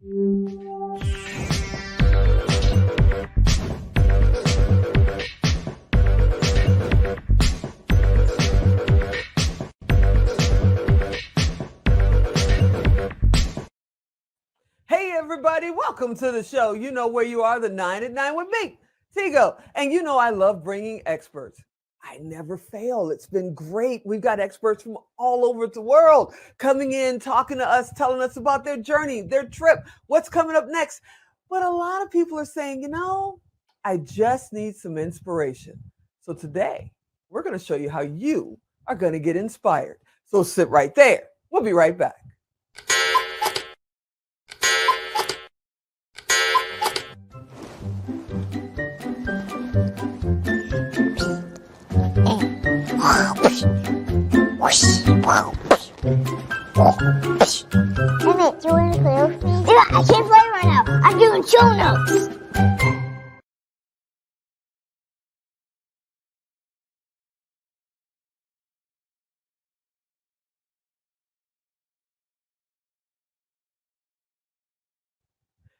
Hey everybody, welcome to the show. You know where you are, the 9 at 9 with me, Tigo. And you know I love bringing experts. I never fail. It's been great. We've got experts from all over the world coming in, talking to us, telling us about their journey, their trip, what's coming up next. But a lot of people are saying, I just need some inspiration. So today, we're going to show you how you are going to get inspired. So sit right there. We'll be right back. Emmett, do you want to play with me? Yeah, I can't play right now. I'm doing show notes.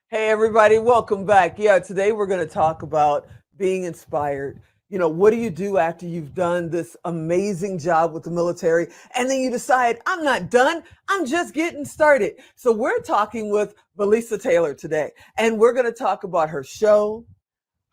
Hey, everybody, welcome back. Yeah, today we're going to talk about being inspired. What do you do after you've done this amazing job with the military and then you decide, I'm not done, I'm just getting started? So, we're talking with Valessa Taylor today, and we're going to talk about her show,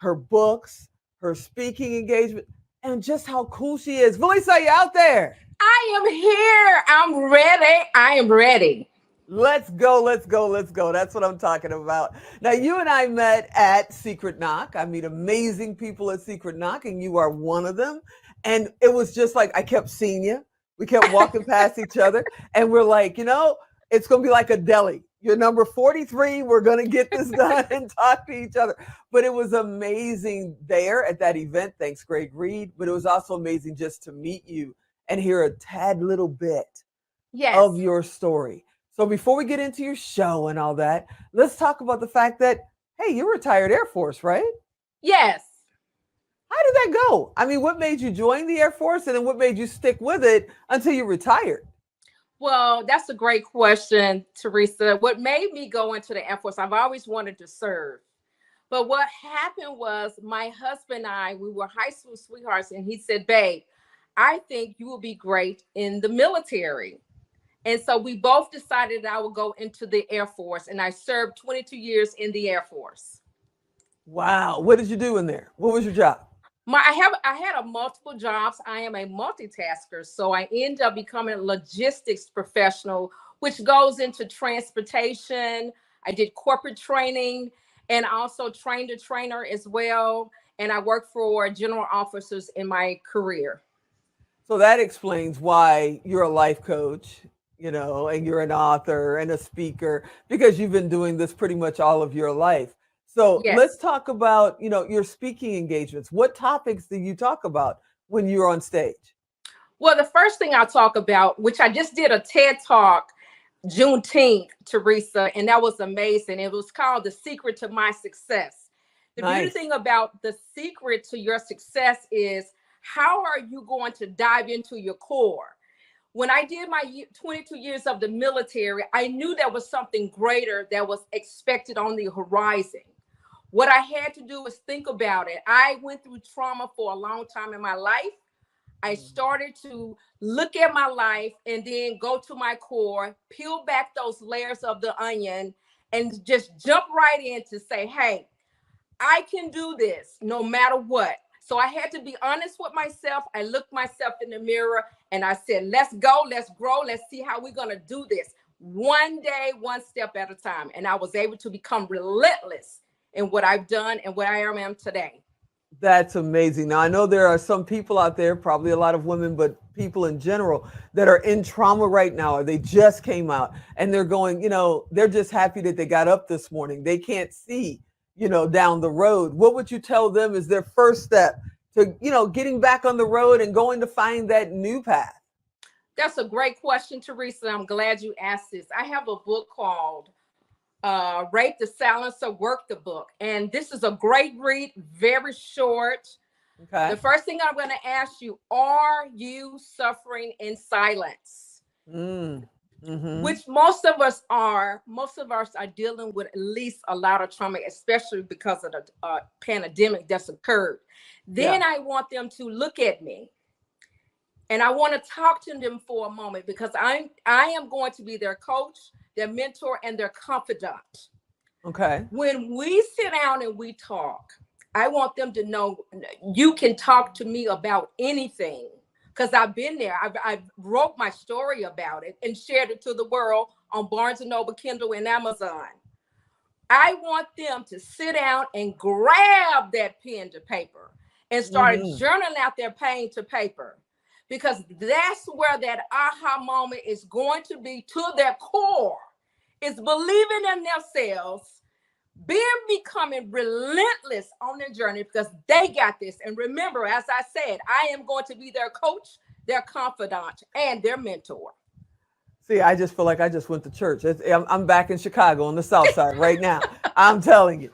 her books, her speaking engagement, and just how cool she is. Valessa, are you out there? I am here. I'm ready. I am ready. Let's go, let's go, let's go. That's what I'm talking about. Now, you and I met at Secret Knock. I meet amazing people at Secret Knock, and you are one of them. And it was just like I kept seeing you. We kept walking past each other, and we're like, it's going to be like a deli. You're number 43. We're going to get this done and talk to each other. But it was amazing there at that event. Thanks, Greg Reed. But it was also amazing just to meet you and hear a tad little bit of your story. So before we get into your show and all that, let's talk about the fact that, hey, you're retired Air Force, right? Yes. How did that go? I mean, what made you join the Air Force and then what made you stick with it until you retired? Well, that's a great question, Teresa. What made me go into the Air Force, I've always wanted to serve. But what happened was my husband and I, we were high school sweethearts, and he said, babe, I think you will be great in the military. And so we both decided I would go into the Air Force, and I served 22 years in the Air Force. Wow. What did you do in there? What was your job? I had a multiple jobs. I am a multitasker. So I ended up becoming a logistics professional, which goes into transportation. I did corporate training and also trained a trainer as well. And I worked for general officers in my career. So that explains why you're a life coach, and you're an author and a speaker because you've been doing this pretty much all of your life. So let's Yes. talk about, your speaking engagements. What topics do you talk about when you're on stage? Well, the first thing I'll talk about, which I just did a TED Talk Juneteenth, Teresa, and that was amazing. It was called The Secret to My Success. The beauty Nice. thing about the secret to your success is how are you going to dive into your core? When I did my 22 years of the military, I knew there was something greater that was expected on the horizon. What I had to do was think about it. I went through trauma for a long time in my life. I started to look at my life and then go to my core, peel back those layers of the onion, and just jump right in to say, hey, I can do this no matter what. So I had to be honest with myself. I looked myself in the mirror and I said, let's go, let's grow, let's see how we're going to do this. One day, one step at a time. And I was able to become relentless in what I've done and what I am today. That's amazing. Now, I know there are some people out there, probably a lot of women, but people in general that are in trauma right now, or they just came out and they're going, they're just happy that they got up this morning. They can't see, down the road. What would you tell them is their first step to, getting back on the road and going to find that new path? That's a great question, Teresa. I'm glad you asked this. I have a book called Rape the Silencer, Work the Book. And this is a great read, very short. Okay. The first thing I'm going to ask you, are you suffering in silence? Mm-hmm. which most of us are dealing with at least a lot of trauma, especially because of the pandemic that's occurred. Then Yeah. I want them to look at me, and I want to talk to them for a moment, because I am going to be their coach, their mentor, and their confidant. Okay. When we sit down and we talk, I want them to know you can talk to me about anything, because I've been there. I've wrote my story about it and shared it to the world on Barnes and Noble, Kindle, and Amazon. I want them to sit down and grab that pen to paper and start Mm-hmm. journaling out their pain to paper, because that's where that aha moment is going to be to their core. It's believing in themselves, becoming relentless on their journey, because they got this. And remember, as I said, I am going to be their coach, their confidant, and their mentor. See, I just feel like I just went to church. I'm back in Chicago on the South Side right now. I'm telling you,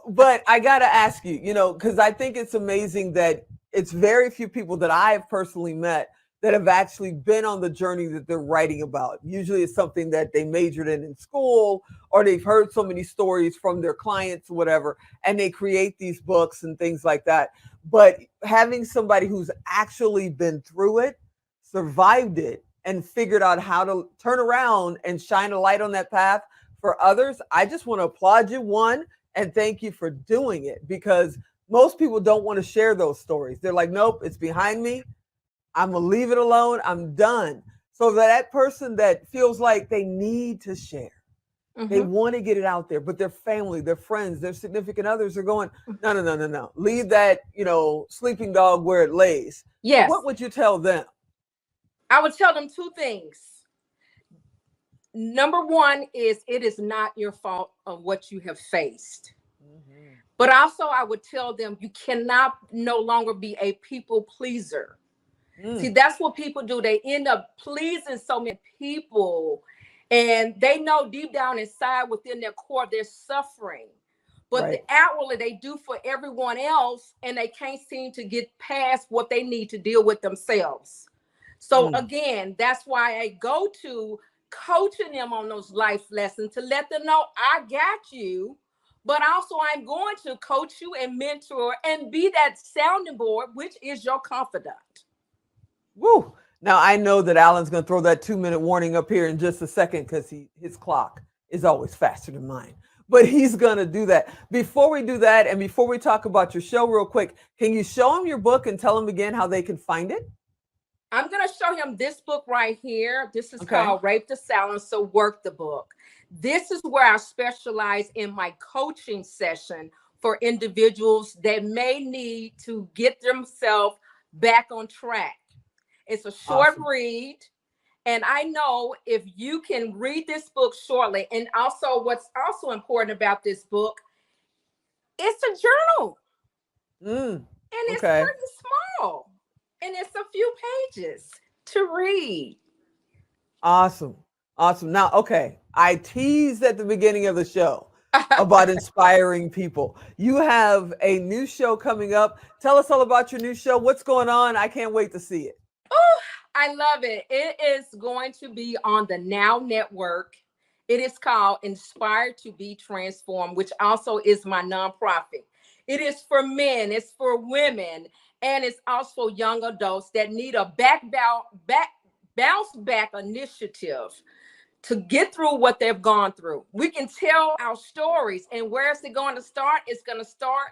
but I got to ask you, because I think it's amazing that it's very few people that I've personally met that have actually been on the journey that they're writing about. Usually it's something that they majored in school, or they've heard so many stories from their clients or whatever, and they create these books and things like that. But having somebody who's actually been through it, survived it, and figured out how to turn around and shine a light on that path for others, I just want to applaud you, one, and thank you for doing it, because most people don't want to share those stories. They're like, nope, it's behind me. I'm going to leave it alone. I'm done. So that person that feels like they need to share, they Mm-hmm. want to get it out there, but their family, their friends, their significant others are going, no, no, no, no, no. Leave that, sleeping dog where it lays. So Yes, what would you tell them? I would tell them two things. Number one is, it is not your fault of what you have faced. Mm-hmm. But also, I would tell them you cannot no longer be a people pleaser. See, Mm, that's what people do. They end up pleasing so many people, and they know deep down inside within their core they're suffering. But right. outwardly, they do for everyone else, and they can't seem to get past what they need to deal with themselves. So Mm. again, that's why I go to coaching them on those life lessons, to let them know I got you, but also I'm going to coach you and mentor and be that sounding board, which is your confidant. Woo. Now I know that Alan's going to throw that 2-minute warning up here in just a second, because his clock is always faster than mine. But he's going to do that. Before we do that, and before we talk about your show real quick, can you show him your book and tell him again how they can find it? I'm going to show him this book right here. This is Okay. called Rape the Silence, So Work the Book. This is where I specialize in my coaching session for individuals that may need to get themselves back on track. It's a short Awesome. read. And I know if you can read this book shortly, and also what's also important about this book, it's a journal, Mm. and it's Okay. pretty small, and it's a few pages to read. Awesome. Awesome. Now, okay, I teased at the beginning of the show about inspiring people. You have a new show coming up. Tell us all about your new show. What's going on? I can't wait to see it. Oh, I love it. It is going to be on the Now Network. It is called Inspired to Be Transformed, which also is my nonprofit. It is for men, it's for women, and it's also young adults that need a bounce back initiative to get through what they've gone through. We can tell our stories, and where is it going to start? It's going to start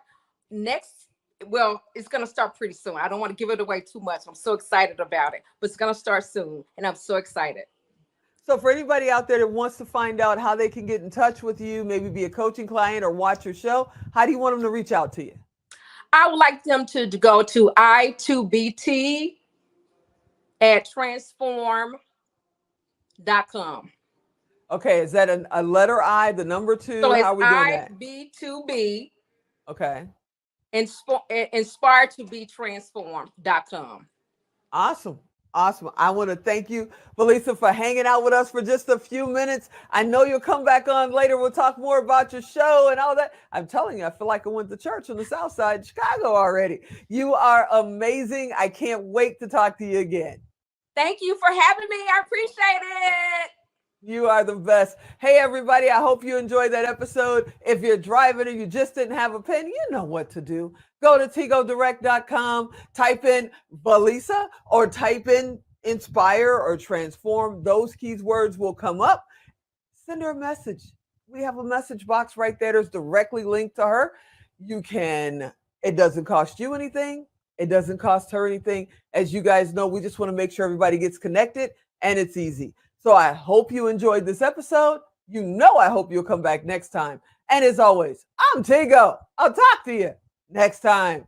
next. Well, it's going to start pretty soon. I don't want to give it away too much. I'm so excited about it, but it's going to start soon, and I'm so excited. So, for anybody out there that wants to find out how they can get in touch with you, maybe be a coaching client or watch your show, how do you want them to reach out to you? I would like them to go to I2BT at transform.com. Okay, is that a letter I, the number So two? How it's are we doing that? IB2B, Okay. inspired to be transformed.com. Awesome. Awesome. I want to thank you, Valessa, for hanging out with us for just a few minutes. I know you'll come back on later. We'll talk more about your show and all that. I'm telling you, I feel like I went to church on the South Side of Chicago already. You are amazing. I can't wait to talk to you again. Thank you for having me. I appreciate it. You are the best. Hey, everybody, I hope you enjoyed that episode. If you're driving and you just didn't have a pen, you know what to do. Go to tigodirect.com, type in Valessa or type in inspire or transform. Those keywords will come up. Send her a message. We have a message box right there that's directly linked to her. You can, it doesn't cost you anything. It doesn't cost her anything. As you guys know, we just want to make sure everybody gets connected and it's easy. So I hope you enjoyed this episode. You know, I hope you'll come back next time. And as always, I'm Tigo. I'll talk to you next time.